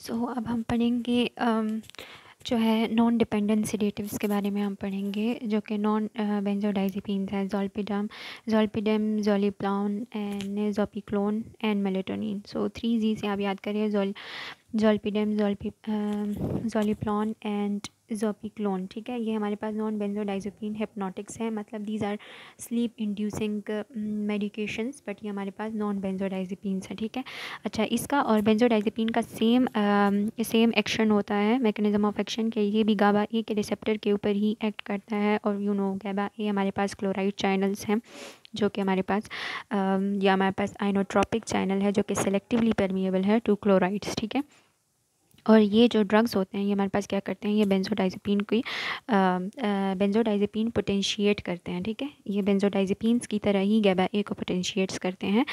सो अब हम पढ़ेंगे जो है नॉन डिपेंडेंट सेडेटिव्स के बारे में हम पढ़ेंगे, जो कि नॉन बेंजोडाइज़ेपिन्स हैं। ज़ोलपीडम, ज़ोलिप्लान एंड ज़ोपिक्लोन एंड मेलेटोनिन। सो 3 जी से आप याद करिए, ज़ोलपीडम, ज़ोलिप्लान एंड ज़ोपिक्लोन। ठीक है, ये हमारे पास नॉन बेंजोडाइज़ेपिन हिप्नोटिक्स हैं, मतलब these are sleep inducing medications, but ये हमारे पास नॉन बेंजोडाइज़ेपिन्स हैं। ठीक है, अच्छा, इसका और बेंजोडाइज़ेपिन का सेम एक्शन होता है, मैकेनिज्म ऑफ एक्शन के। ये भी गाबा ए के रिसेप्टर के ऊपर ही एक्ट करता है। और गाबा ए हमारे पास क्लोराइड चैनल्स हैं, जो कि हमारे पास या हमारे पास आइनोट्रोपिक चैनल है, जो कि सेलेक्टिवली परमिएबल है टू क्लोराइड्स। ठीक है, और ये जो ड्रग्स होते हैं, ये हमारे पास क्या करते हैं, ये बेंजोडाइज़ेपिन पोटेंशिएट करते हैं। ठीक है, ये बेंजोडाइज़ेपिन्स की तरह ही गाबा ए को पोटेंशिएट्स करते हैं।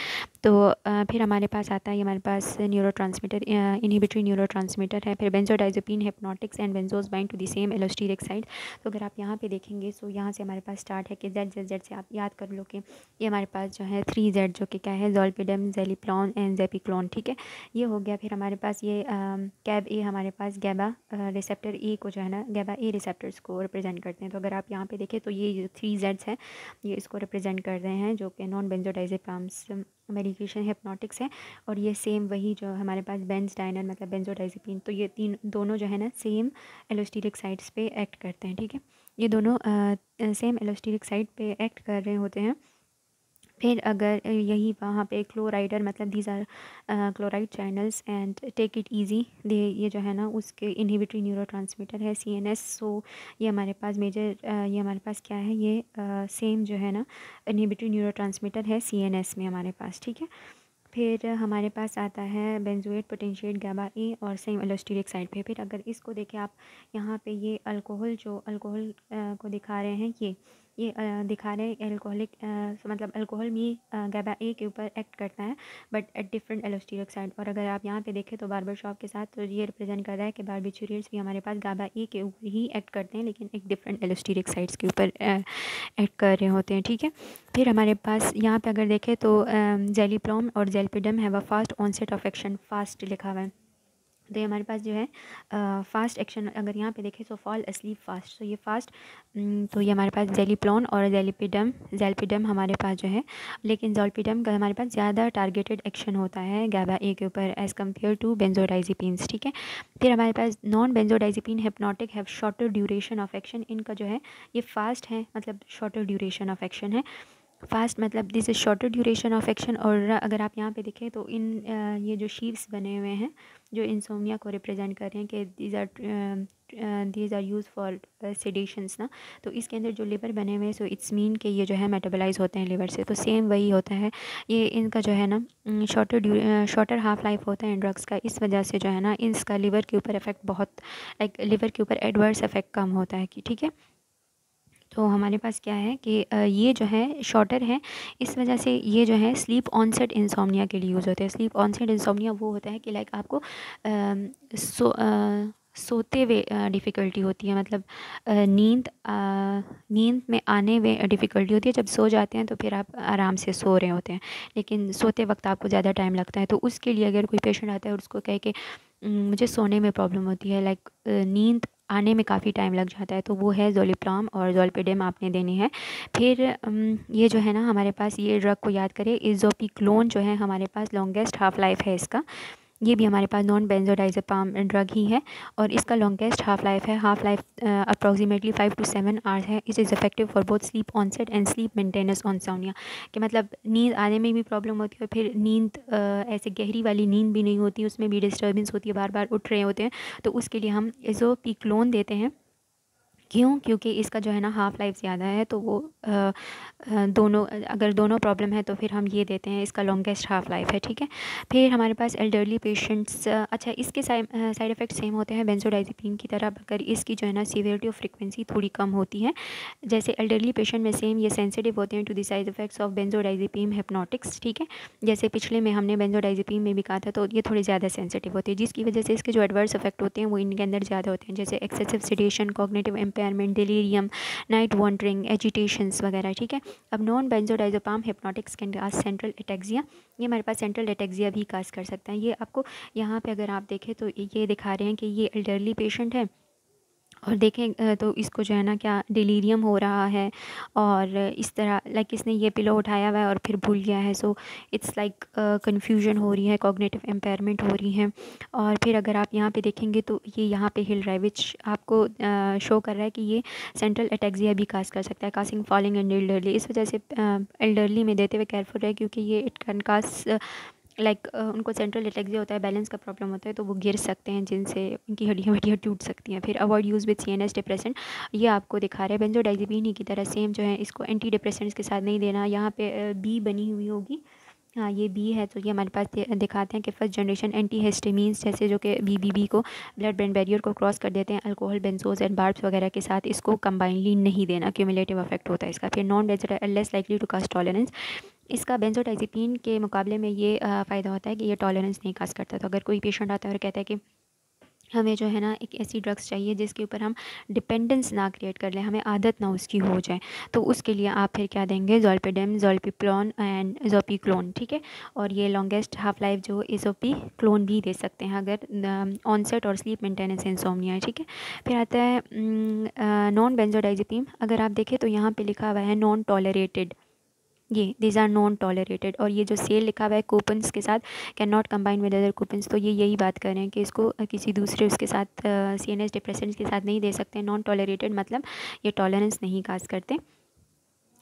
तो फिर हमारे पास आता है, हमारे पास न्यूरोट्रांसमीटर, इनहिबिटरी न्यूरोट्रांसमीटर है। फिर benzodiazepine hypnotics and benzos bind to the same allosteric site. तो अगर आप यहाँ पे देखेंगे, सो यहाँ से हमारे पास स्टार्ट है कि जेड से आप याद कर लो कि ये हमारे पास जो है 3Z, जो कि क्या है, ज़ोलपीडम, ज़ोलिप्लान एंड ज़ोपिक्लोन। ठीक है, ये हो गया। फिर हमारे पास ये कैब ए हमारे पास गाबा रिसेप्टर ए को जो है ना, गाबा ए रिसेप्टर्स को रिप्रेजेंट करते हैं। तो अगर आप यहाँ पे देखें, तो ये जो 3Zs हैं, ये इसको रिप्रेजेंट कर रहे हैं, जो कि नॉन बेंजोडाइज़ेपिन्स मेडिकेशन हिप्नोटिक्स है। और ये सेम वही जो हमारे पास बेंजडाइनर मतलब बेंजोडाइज़ेपिन, तो ये दोनों जो है ना सेम एलोस्टेरिक साइट्स पे एक्ट करते हैं। ठीक है, ये दोनों सेम एलोस्टेरिक साइट पे एक्ट कर रहे होते हैं। फिर अगर यही वहाँ पे क्लोराइडर, मतलब these are chloride channels and take it easy they, ये जो है ना उसके इनहिबिटरी न्यूरोट्रांसमीटर है CNS। सो ये हमारे पास मेजर ये हमारे पास क्या है, ये सेम जो है ना इनहिबिटरी न्यूरोट्रांसमीटर है CNS में हमारे पास। ठीक है, फिर हमारे पास आता है बेंजोएट पोटेंशिएट गाबा ए और सेम एलोस्टेरिक साइड पे। फिर अगर इसको देखें आप, यहाँ पे ये अल्कोहल जो अल्कोहल को दिखा रहे हैं, ये दिखा रहे हैं एल्कोहलिक, मतलब अल्कोहल भी गाबा ए के ऊपर एक्ट करता है, but at different allosteric side. और अगर आप यहाँ पे देखें तो बार्बर शॉप के साथ, तो ये रिप्रेजेंट कर रहा है कि बारबिचुरेट्स भी हमारे पास गाबा ए के ऊपर ही एक्ट करते हैं, लेकिन एक डिफरेंट एलोस्टेरिक साइड्स के ऊपर एक्ट कर रहे होते हैं। ठीक है, फिर हमारे पास यहाँ पे अगर देखें तो ज़ोलिप्लान और ज़ोलपीडम है वह fast onset of action, fast लिखा हुआ है। तो ये हमारे पास जो है फास्ट एक्शन, अगर यहाँ पे देखें तो फॉल अस्लीप फास्ट, तो ये फास्ट। तो ये हमारे पास ज़ोलिप्लान और ज़ोलपीडम हमारे पास जो है, लेकिन ज़ोलपीडम का हमारे पास ज़्यादा टारगेटेड एक्शन होता है गाबा ए के ऊपर एज़ कम्पेयर टू बेंजोडाइज़ेपिन्स। ठीक है, फिर हमारे पास non benzodiazepine hypnotic have shorter duration of action. इनका जो है ये फास्ट है, मतलब शॉर्टर ड्यूरेशन ऑफ एक्शन है। फास्ट मतलब this is shorter duration of action. और अगर आप यहाँ पे देखें तो इन ये जो शीव्स बने हुए हैं, जो इंसोम्निया को रिप्रेजेंट कर रहे हैं कि दीज आर यूज फॉर सेडेशंस ना, तो इसके अंदर जो लिवर बने हुए हैं, सो इट्स मीन कि ये जो है मेटाबोलाइज होते हैं लिवर से। तो सेम वही होता है, ये इनका जो है ना शॉर्टर हाफ लाइफ होता है इन ड्रग्स का। इस वजह से जो है ना इसका लिवर के ऊपर इफेक्ट बहुत, लाइक लिवर के ऊपर एडवर्स इफेक्ट कम होता है कि। ठीक है, तो हमारे पास क्या है कि ये जो है शॉर्टर है, इस वजह से ये जो है स्लीप ऑनसेट इंसोम्निया के लिए यूज़ होते हैं। स्लीप ऑनसेट इंसोम्निया वो होता है कि लाइक आपको सोते हुए डिफ़िकल्टी होती है, मतलब नींद में आने में डिफ़िकल्टी होती है। जब सो जाते हैं तो फिर आप आराम से सो रहे होते हैं, लेकिन सोते वक्त आपको ज़्यादा टाइम लगता है। तो उसके लिए अगर कोई पेशेंट आता है और उसको कहे कि मुझे सोने में प्रॉब्लम होती है, लाइक नींद आने में काफ़ी टाइम लग जाता है, तो वो है ज़ोलिप्लान और ज़ोलपीडम आपने देनी है। फिर ये जो है ना हमारे पास, ये ड्रग को याद करें, इज़ोपिक्लोन जो है हमारे पास लॉन्गेस्ट हाफ लाइफ है इसका। ये भी हमारे पास नॉन बेंजोडाइज़ेपिन ड्रग ही है, और इसका लॉन्गेस्ट हाफ लाइफ है, half life approximately 5 to 7 hours है। It is effective for both sleep onset and sleep maintenance on insomnia, कि मतलब नींद आने में भी प्रॉब्लम होती है, फिर नींद ऐसे गहरी वाली नींद भी नहीं होती, उसमें भी डिस्टर्बेंस होती है, बार बार उठ रहे होते हैं, तो उसके लिए हम इज़ोपिक्लोन देते हैं। क्यों? क्योंकि इसका जो है ना हाफ़ लाइफ ज़्यादा है, तो वो दोनों, अगर दोनों प्रॉब्लम है तो फिर हम ये देते हैं, इसका लॉन्गेस्ट हाफ़ लाइफ है। ठीक है, फिर हमारे पास एल्डरली पेशेंट्स, अच्छा इसके साइड इफ़ेक्ट सेम होते हैं बेंजोडाइज़ेपिन की तरह, अगर इसकी जो है ना सीवियरिटी ऑफ फ्रीक्वेंसी थोड़ी कम होती है। जैसे एल्डरली पेशेंट में सेम ये सेंसिटिव होते हैं to the side effects of benzodiazepine hypnotics. ठीक है, जैसे पिछले में हमने बेंजोडाइज़ेपिन में भी कहा था, तो ये थोड़ी ज़्यादा सेंसिटिव होती है, जिसकी वजह से इसके जो एडवर्स इफेक्ट होते हैं वो इनके अंदर ज़्यादा होते हैं, जैसे excessive sedation, cognitive impairment, delirium, night wandering, agitations वगैरह, ठीक है। अब non benzodiazepine hypnotics can cause central ataxia, ये हमारे पास सेंट्रल एटेक्सिया भी काज कर सकता है। ये आपको यहाँ पे अगर आप देखें तो ये दिखा रहे हैं कि ये एल्डरली पेशेंट है और देखें तो इसको जो है ना क्या डिलीरियम हो रहा है और इस तरह लाइक इसने ये पिलो उठाया हुआ है और फिर भूल गया है। सो इट्स लाइक कन्फ्यूजन हो रही है, कॉग्निटिव इम्पेयरमेंट हो रही है। और फिर अगर आप यहाँ पे देखेंगे तो ये यहाँ पे हिल रहा है विच आपको शो कर रहा है कि ये सेंट्रल एटेक्सिया भी काज कर सकता है, कासिंग फॉलिंग एंड एल्डरली। इस वजह से एल्डरली में देते हुए केयरफुल रहे क्योंकि ये इट कैन काज लाइक उनको सेंट्रल एटेक्सिया होता है, बैलेंस का प्रॉब्लम होता है, तो वो गिर सकते हैं जिनसे उनकी हड्डियाँ टूट सकती हैं। फिर avoid use with CNS depressant, ये आपको दिखा रहे हैं बेंजोडाइज़ेपिन ही की तरह सेम जो है, इसको एंटी डिप्रेसेंट्स के साथ नहीं देना। यहाँ पे बी बनी हुई होगी, हाँ ये बी है, तो ये हमारे पास दिखाते हैं कि फर्स्ट जनरेशन एंटी हिस्टामिन्स जैसे जो कि BBB को ब्लड ब्रेन बैरियर को क्रॉस कर देते हैं, अल्कोहल, बेंजोज एंड बार्ब्स वगैरह के साथ इसको कंबाइनली नहीं देना, क्यूमुलेटिव इफेक्ट होता है इसका। फिर non benzodiazepine less likely to cause tolerance, इसका बेंजोडाइज़ेपिन के मुकाबले में ये फ़ायदा होता है कि ये टॉलरेंस नहीं काज करता। तो अगर कोई पेशेंट आता है और कहता है कि हमें जो है ना एक ऐसी ड्रग्स चाहिए जिसके ऊपर हम डिपेंडेंस ना क्रिएट कर लें, हमें आदत ना उसकी हो जाए, तो उसके लिए आप फिर क्या देंगे, ज़ोलपेडेम, ज़ोलपीक्लोन एंड ज़ोपीक्लोन, ठीक है। और ये लॉन्गेस्ट हाफ लाइफ जो इज़ोपीक्लोन भी दे सकते हैं अगर ऑनसेट और स्लीप मेंटेनेंस इंसोम्निया है, ठीक है। फिर आता है नॉन बेंजोडाइज़ेपिन, अगर आप देखें तो यहाँ पे लिखा हुआ है नॉन टॉलरेटेड, ये दीज आर नॉन टॉलरेटेड। और ये जो सेल लिखा हुआ है कूपन्स के साथ, can not combine with other coupons, तो ये यही बात कर रहे हैं कि इसको किसी दूसरे उसके साथ CNS डिप्रेसेंट्स के साथ नहीं दे सकते। नॉन टॉलरेटेड मतलब ये टॉलरेंस नहीं काज करते,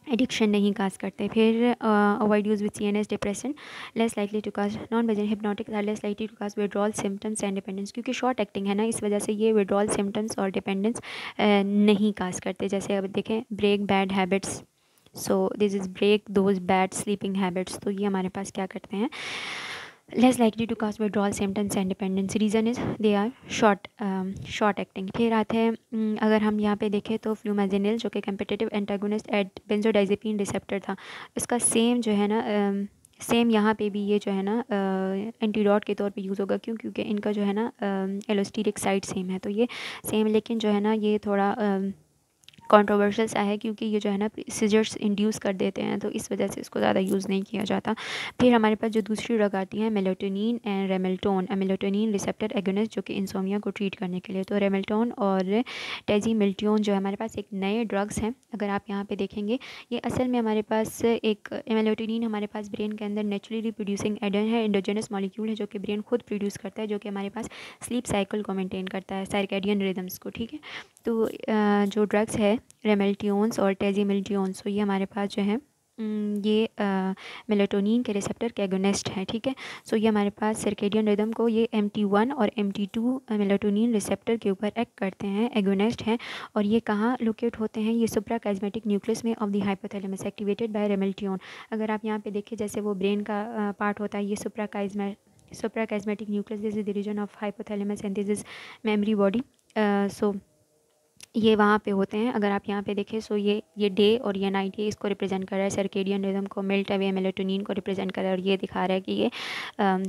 एडिक्शन नहीं काज करते। फिर avoid use with CNS depression, less likely to cause non benzo hypnotics are less likely to cause withdrawal symptoms and dependence, क्योंकि शॉर्ट एक्टिंग है ना, इस वजह से ये विड्रॉल सिम्टम्स और डिपेंडेंस नहीं काज करते। जैसे अब देखें break bad habits, so this is break those bad sleeping habits, तो ये हमारे पास क्या करते हैं, less likely to cause withdrawal symptoms and dependence, reason is they are short acting. फिर आते हैं अगर हम यहाँ पे देखें तो फ्लूमाजेनिल जो कि competitive antagonist at benzodiazepine receptor था, इसका सेम जो है ना सेम यहाँ पे भी ये जो है ना एंटीडॉट के तौर पे यूज़ होगा, क्यों, क्योंकि इनका जो है ना एलोस्टेरिक साइट सेम है, तो ये सेम, लेकिन जो है ना ये थोड़ा कंट्रोवर्शियल सा है क्योंकि ये जो है ना सीजर्स इंड्यूस कर देते हैं, तो इस वजह से इसको ज़्यादा यूज़ नहीं किया जाता। फिर हमारे पास जो दूसरी ड्रग आती है melatonin and ramelteon, melatonin receptor agonist जो कि इंसोमिया को ट्रीट करने के लिए, तो रेमेल्टोन और टेजीमिल्टियोन जो है हमारे पास एक नए ड्रग्स हैं। अगर आप यहाँ पे देखेंगे ये असल में हमारे पास एक मेलेटोनिन हमारे पास ब्रेन के अंदर नेचुरली प्रोड्यूसिंग एंडोजेनस मॉलिक्यूल है जो कि ब्रेन खुद प्रोड्यूस करता है, जो कि हमारे पास स्लीप साइकिल को मेंटेन करता है, सर्कैडियन रिदम्स को, ठीक है। तो जो ड्रग्स है रेमेल्टियोन्स और टेजीमिल्टियोन्स, तो ये हमारे पास जो है ये मेलेटोनिन के रिसेप्टर के एगोनिस्ट हैं, ठीक है। सो ये हमारे पास सर्केडियन रिदम को ये MT1 और MT2 मेलेटोनिन रिसेप्टर के ऊपर एक्ट करते हैं, एगोनिस्ट हैं। और ये कहाँ लोकेट होते हैं, ये सुप्राकाइस्मेटिक न्यूक्लियस में of the hypothalamus activated by ramelteon. अगर आप यहाँ पे देखें जैसे वो ब्रेन का पार्ट होता है, ये suprachiasmatic nucleus, this is the region of hypothalamus and this is memory body. So ये वहाँ पे होते हैं। अगर आप यहाँ पे देखें सो ये डे और ये नाइट, ये इसको रिप्रेजेंट कर रहा है, सर्केडियन रिदम को, मेल्ट अवे मेलेटोनिन को रिप्रेजेंट कर रहा है, और ये दिखा रहा है कि ये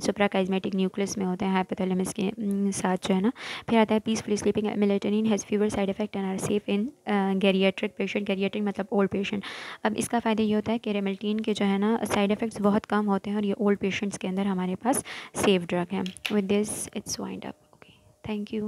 सुप्राकाइस्मेटिक न्यूक्लियस में होते हैं हाइपोथैलेमस के साथ जो है ना। फिर आता है peacefully sleeping, melatonin has fever side effect and are safe in geriatric patient, geriatric मतलब ओल्ड पेशेंट। अब इसका फ़ायदा ये होता है कि रेमेल्टिन के जो है ना साइड इफ़ेक्ट्स बहुत कम होते हैं और ये ओल्ड पेशेंट्स के अंदर हमारे पास सेफ ड्रग है। With this it's wind up, okay, thank you.